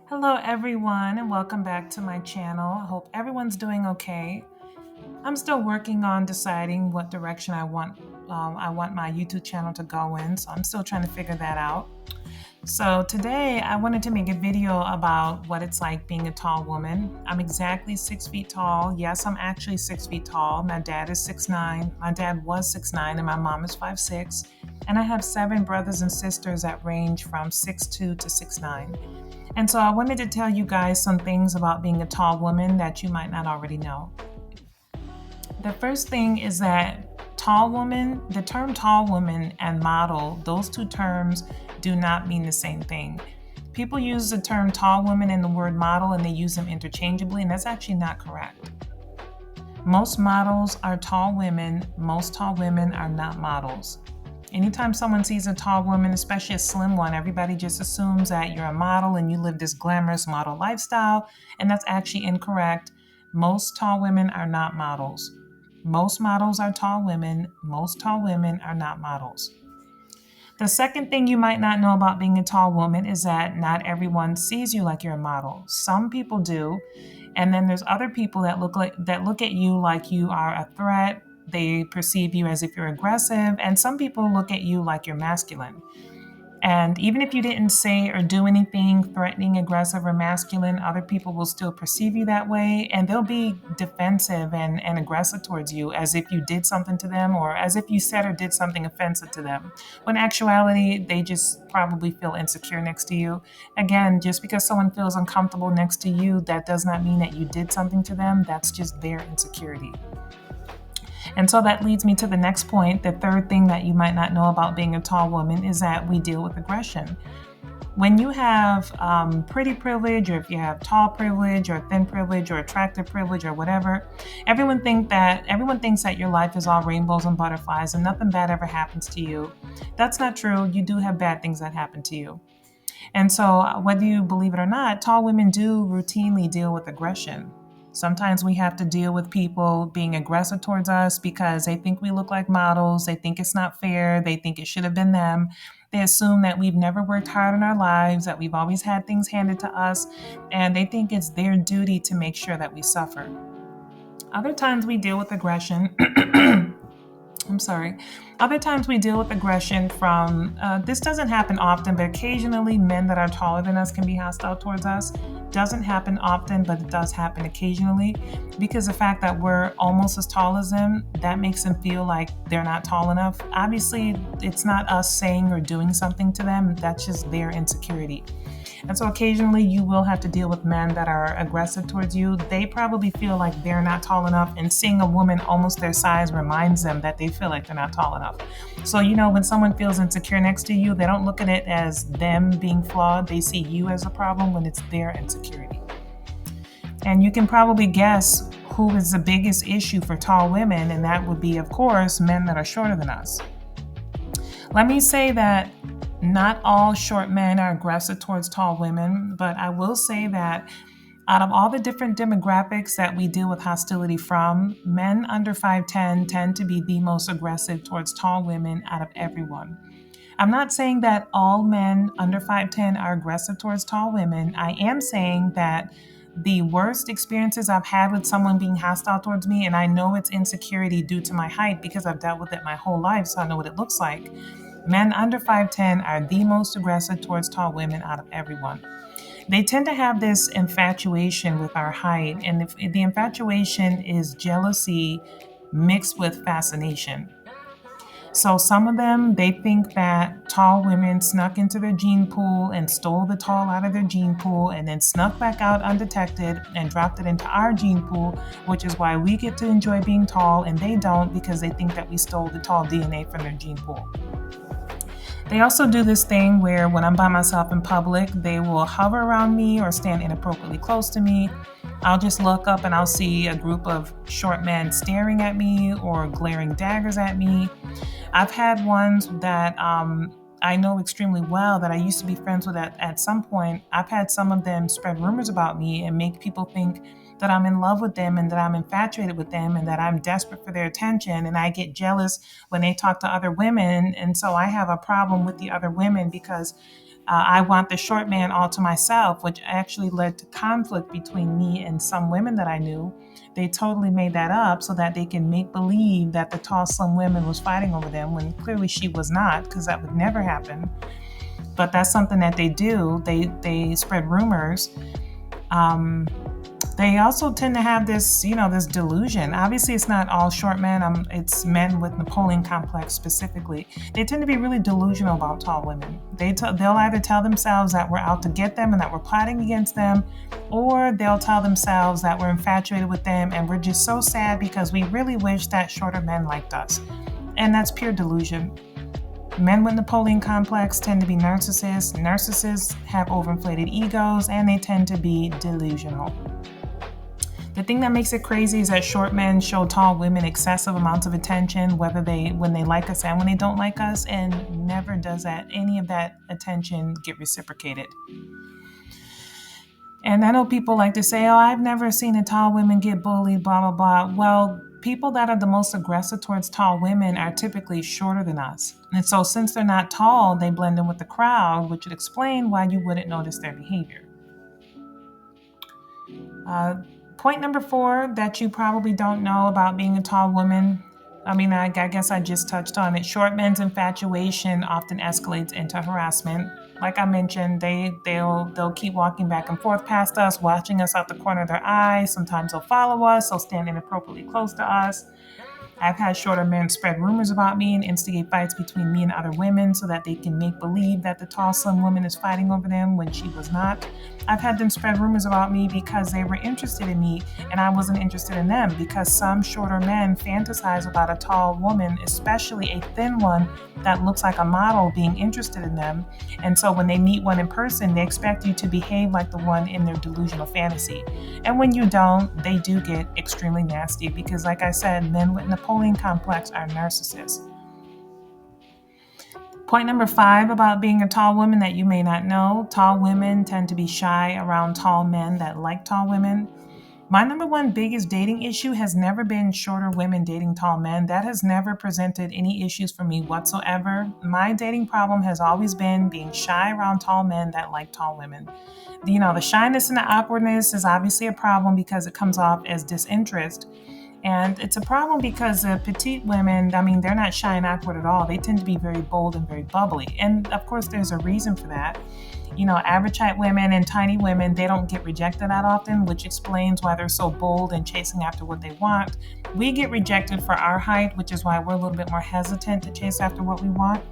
Hello, everyone, and welcome back to my channel. I hope everyone's doing okay. I'm still working on deciding what direction I want my YouTube channel to go in, so I'm still trying to figure that out. So today, I wanted to make a video about what it's like being a tall woman. I'm exactly 6 feet tall. Yes, I'm actually 6 feet tall. My dad is 6'9". My dad was 6'9", and my mom is 5'6". And I have 7 brothers and sisters that range from 6'2" to 6'9". And so I wanted to tell you guys some things about being a tall woman that you might not already know. The first thing is that the term tall woman and model, those two terms do not mean the same thing. People use the term tall woman and the word model and they use them interchangeably, and that's actually not correct. Most models are tall women, most tall women are not models. Anytime someone sees a tall woman, especially a slim one, everybody just assumes that you're a model and you live this glamorous model lifestyle, and that's actually incorrect. Most tall women are not models. Most models are tall women. Most tall women are not models. The second thing you might not know about being a tall woman is that not everyone sees you like you're a model. Some people do, and then there's other people that look at you like you are a threat. They perceive you as if you're aggressive, and some people look at you like you're masculine. And even if you didn't say or do anything threatening, aggressive, or masculine, other people will still perceive you that way. And they'll be defensive and aggressive towards you as if you did something to them or as if you said or did something offensive to them. When in actuality, they just probably feel insecure next to you. Again, just because someone feels uncomfortable next to you, that does not mean that you did something to them. That's just their insecurity. And so that leads me to the next point. The third thing that you might not know about being a tall woman is that we deal with aggression. When you have pretty privilege, or if you have tall privilege, or thin privilege, or attractive privilege, or whatever, everyone thinks that your life is all rainbows and butterflies and nothing bad ever happens to you. That's not true. You do have bad things that happen to you. And so, whether you believe it or not, tall women do routinely deal with aggression. Sometimes we have to deal with people being aggressive towards us because they think we look like models. They think it's not fair. They think it should have been them. They assume that we've never worked hard in our lives, that we've always had things handed to us, and they think it's their duty to make sure that we suffer. Other times we deal with aggression. I'm sorry. Other times we deal with aggression from, this doesn't happen often, but occasionally men that are taller than us can be hostile towards us. Doesn't happen often, but it does happen occasionally because the fact that we're almost as tall as them, that makes them feel like they're not tall enough. Obviously, it's not us saying or doing something to them. That's just their insecurity. And so occasionally you will have to deal with men that are aggressive towards you. They probably feel like they're not tall enough, and seeing a woman almost their size reminds them that they feel like they're not tall enough. So, when someone feels insecure next to you, they don't look at it as them being flawed. They see you as a problem when it's their insecurity. And you can probably guess who is the biggest issue for tall women, and that would be, of course, men that are shorter than us. Let me say that not all short men are aggressive towards tall women, but I will say that out of all the different demographics that we deal with hostility from, men under 5'10 tend to be the most aggressive towards tall women out of everyone. I'm not saying that all men under 5'10 are aggressive towards tall women. I am saying that the worst experiences I've had with someone being hostile towards me, and I know it's insecurity due to my height because I've dealt with it my whole life, so I know what it looks like. Men under 5'10 are the most aggressive towards tall women out of everyone. They tend to have this infatuation with our height, and the infatuation is jealousy mixed with fascination. So some of them, they think that tall women snuck into their gene pool and stole the tall out of their gene pool and then snuck back out undetected and dropped it into our gene pool, which is why we get to enjoy being tall and they don't because they think that we stole the tall DNA from their gene pool. They also do this thing where when I'm by myself in public, they will hover around me or stand inappropriately close to me. I'll just look up and I'll see a group of short men staring at me or glaring daggers at me. I've had ones that I know extremely well that I used to be friends with at some point. I've had some of them spread rumors about me and make people think that I'm in love with them and that I'm infatuated with them and that I'm desperate for their attention. And I get jealous when they talk to other women. And so I have a problem with the other women because I want the short man all to myself, which actually led to conflict between me and some women that I knew. They totally made that up so that they can make believe that the tall, slim woman was fighting over them when clearly she was not, because that would never happen. But that's something that they do. They spread rumors. Um, they also tend to have this, this delusion. Obviously, it's not all short men. It's men with Napoleon complex specifically. They tend to be really delusional about tall women. They'll either tell themselves that we're out to get them and that we're plotting against them, or they'll tell themselves that we're infatuated with them and we're just so sad because we really wish that shorter men liked us. And that's pure delusion. Men with Napoleon complex tend to be narcissists. Narcissists have overinflated egos and they tend to be delusional. The thing that makes it crazy is that short men show tall women excessive amounts of attention, when they like us and when they don't like us, and never does any of that attention get reciprocated. And I know people like to say, oh, I've never seen a tall woman get bullied, blah, blah, blah. Well, people that are the most aggressive towards tall women are typically shorter than us. And so since they're not tall, they blend in with the crowd, which would explain why you wouldn't notice their behavior. Point number 4 that you probably don't know about being a tall woman. I guess I just touched on it. Short men's infatuation often escalates into harassment. Like I mentioned, they'll keep walking back and forth past us, watching us out the corner of their eye. Sometimes they'll follow us, they'll stand inappropriately close to us. I've had shorter men spread rumors about me and instigate fights between me and other women so that they can make believe that the tall, slim woman is fighting over them when she was not. I've had them spread rumors about me because they were interested in me and I wasn't interested in them, because some shorter men fantasize about a tall woman, especially a thin one that looks like a model, being interested in them. And so when they meet one in person, they expect you to behave like the one in their delusional fantasy. And when you don't, they do get extremely nasty because, like I said, men with Napoleon complex are narcissists. Point number 5 about being a tall woman that you may not know: tall women tend to be shy around tall men that like tall women. My number one biggest dating issue has never been shorter women dating tall men. That has never presented any issues for me whatsoever. My dating problem has always been being shy around tall men that like tall women. The shyness and the awkwardness is obviously a problem because it comes off as disinterest. And it's a problem because petite women, they're not shy and awkward at all. They tend to be very bold and very bubbly. And of course, there's a reason for that. Average height women and tiny women, they don't get rejected that often, which explains why they're so bold and chasing after what they want. We get rejected for our height, which is why we're a little bit more hesitant to chase after what we want.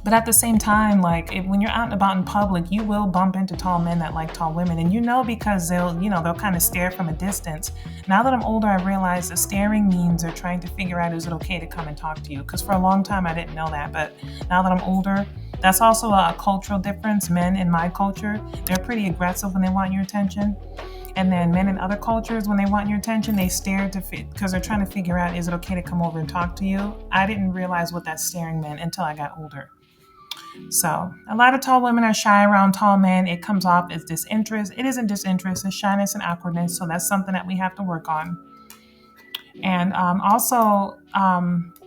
But at the same time, when you're out and about in public, you will bump into tall men that like tall women. And because they'll kind of stare from a distance. Now that I'm older, I realize that staring means they're trying to figure out, is it okay to come and talk to you? Because for a long time, I didn't know that. But now that I'm older, that's also a cultural difference. Men in my culture, they're pretty aggressive when they want your attention. And then men in other cultures, when they want your attention, they stare because they're trying to figure out, is it okay to come over and talk to you? I didn't realize what that staring meant until I got older. So a lot of tall women are shy around tall men. It comes off as disinterest. It isn't disinterest, it's shyness and awkwardness. So that's something that we have to work on. And also,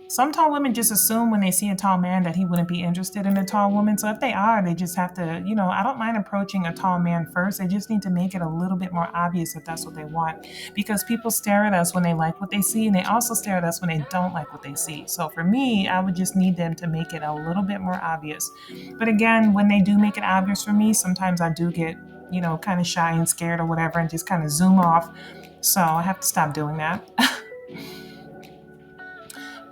some tall women just assume when they see a tall man that he wouldn't be interested in a tall woman. So if they are, they just have to, I don't mind approaching a tall man first. They just need to make it a little bit more obvious if that's what they want. Because people stare at us when they like what they see, and they also stare at us when they don't like what they see. So for me, I would just need them to make it a little bit more obvious. But again, when they do make it obvious for me, sometimes I do get, kind of shy and scared or whatever and just kind of zoom off. So I have to stop doing that.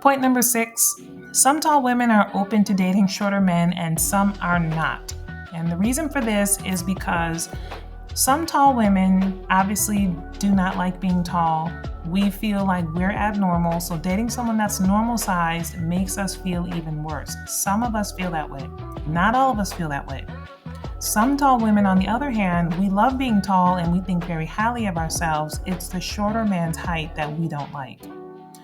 Point number 6, some tall women are open to dating shorter men and some are not. And the reason for this is because some tall women obviously do not like being tall. We feel like we're abnormal, so dating someone that's normal sized makes us feel even worse. Some of us feel that way. Not all of us feel that way. Some tall women, on the other hand, we love being tall and we think very highly of ourselves. It's the shorter man's height that we don't like.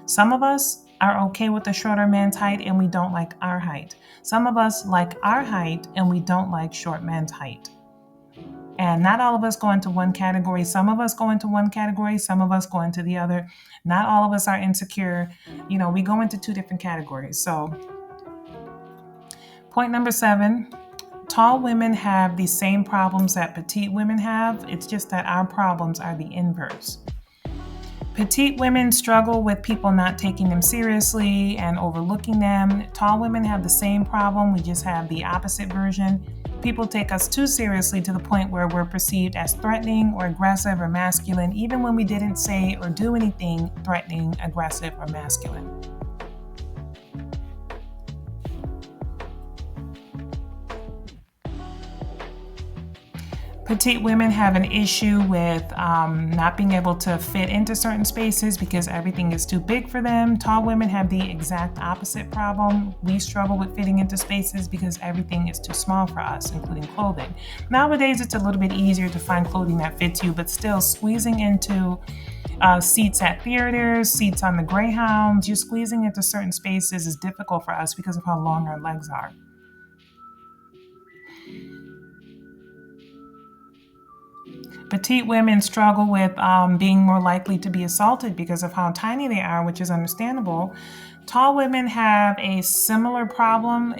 Some of us are okay with the shorter man's height and we don't like our height. Some of us like our height and we don't like short men's height. And not all of us go into one category. Some of us go into one category, some of us go into the other. Not all of us are insecure. We go into 2 different categories. So point number 7, Tall women have the same problems that petite women have. It's just that our problems are the inverse. Petite women struggle with people not taking them seriously and overlooking them. Tall women have the same problem. We just have the opposite version. People take us too seriously to the point where we're perceived as threatening or aggressive or masculine, even when we didn't say or do anything threatening, aggressive, or masculine. Petite women have an issue with not being able to fit into certain spaces because everything is too big for them. Tall women have the exact opposite problem. We struggle with fitting into spaces because everything is too small for us, including clothing. Nowadays, it's a little bit easier to find clothing that fits you, but still squeezing into seats at theaters, seats on the Greyhounds, you're squeezing into certain spaces is difficult for us because of how long our legs are. Petite women struggle with being more likely to be assaulted because of how tiny they are, which is understandable. Tall women have a similar problem.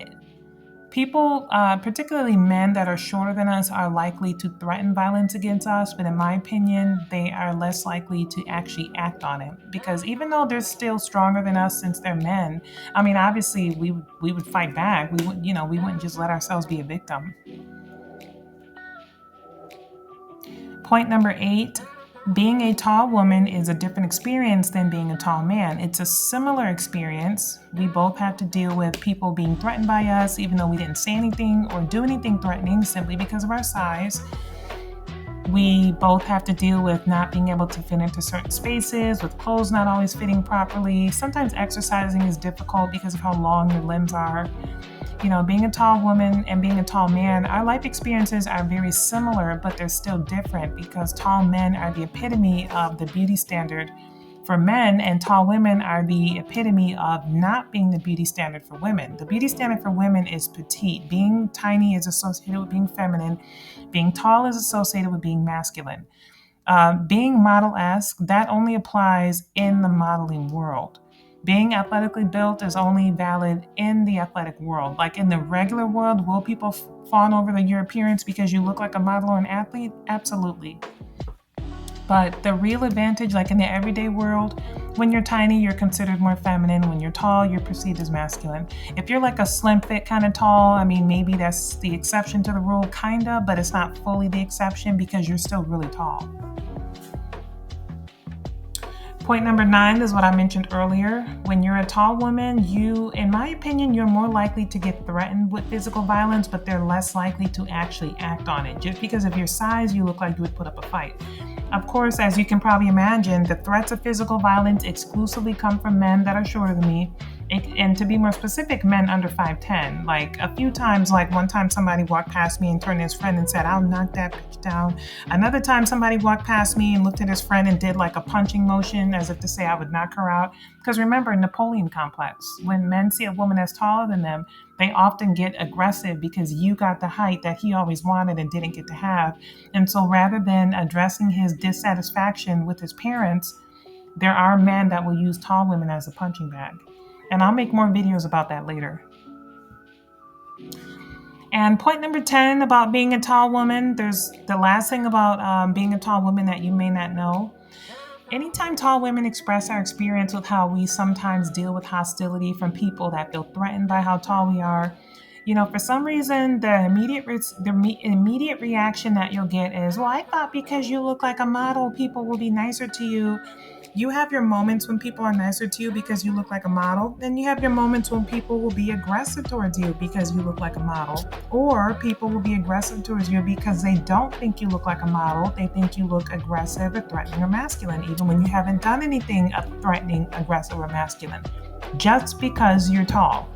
People, particularly men that are shorter than us, are likely to threaten violence against us, but in my opinion, they are less likely to actually act on it. Because even though they're still stronger than us since they're men, I mean, obviously we would fight back. We wouldn't just let ourselves be a victim. Point number 8, being a tall woman is a different experience than being a tall man. It's a similar experience. We both have to deal with people being threatened by us, even though we didn't say anything or do anything threatening simply because of our size. We both have to deal with not being able to fit into certain spaces, with clothes not always fitting properly. Sometimes exercising is difficult because of how long your limbs are. Being a tall woman and being a tall man, our life experiences are very similar, but they're still different because tall men are the epitome of the beauty standard for men, and tall women are the epitome of not being the beauty standard for women. The beauty standard for women is petite. Being tiny is associated with being feminine. Being tall is associated with being masculine. Being model-esque, that only applies in the modeling world. Being athletically built is only valid in the athletic world. Like in the regular world, will people fawn over your appearance because you look like a model or an athlete? Absolutely. But the real advantage, like in the everyday world, when you're tiny, you're considered more feminine. When you're tall, you're perceived as masculine. If you're like a slim fit kind of tall, I mean, maybe that's the exception to the rule, kind of, but it's not fully the exception because you're still really tall. Point number 9 is what I mentioned earlier. When you're a tall woman, in my opinion, you're more likely to get threatened with physical violence, but they're less likely to actually act on it. Just because of your size, you look like you would put up a fight. Of course, as you can probably imagine, the threats of physical violence exclusively come from men that are shorter than me. And to be more specific, men under 5'10". Like a few times, like one time somebody walked past me and turned to his friend and said, "I'll knock that bitch down." Another time somebody walked past me and looked at his friend and did like a punching motion as if to say I would knock her out. Because remember, Napoleon complex. When men see a woman that's taller than them, they often get aggressive because you got the height that he always wanted and didn't get to have. And so rather than addressing his dissatisfaction with his parents, there are men that will use tall women as a punching bag. And I'll make more videos about that later. And point number 10 about being a tall woman, there's the last thing about being a tall woman that you may not know. Anytime tall women express our experience with how we sometimes deal with hostility from people that feel threatened by how tall we are, for some reason, the immediate reaction that you'll get is, "Well, I thought because you look like a model, people will be nicer to you." You have your moments when people are nicer to you because you look like a model. Then you have your moments when people will be aggressive towards you because you look like a model. Or people will be aggressive towards you because they don't think you look like a model. They think you look aggressive or threatening or masculine, even when you haven't done anything threatening, aggressive, or masculine, just because you're tall.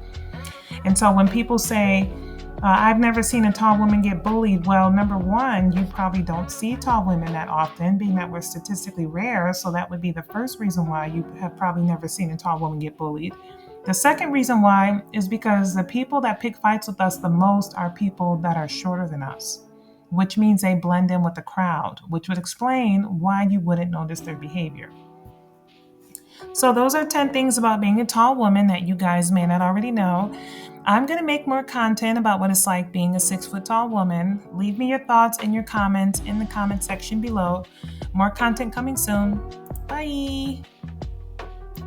And so when people say, "I've never seen a tall woman get bullied," well, number one, you probably don't see tall women that often, being that we're statistically rare. So that would be the first reason why you have probably never seen a tall woman get bullied. The second reason why is because the people that pick fights with us the most are people that are shorter than us, which means they blend in with the crowd, which would explain why you wouldn't notice their behavior. So those are 10 things about being a tall woman that you guys may not already know. I'm going to make more content about what it's like being a 6 foot tall woman. Leave me your thoughts and your comments in the comment section below. More content coming soon. Bye.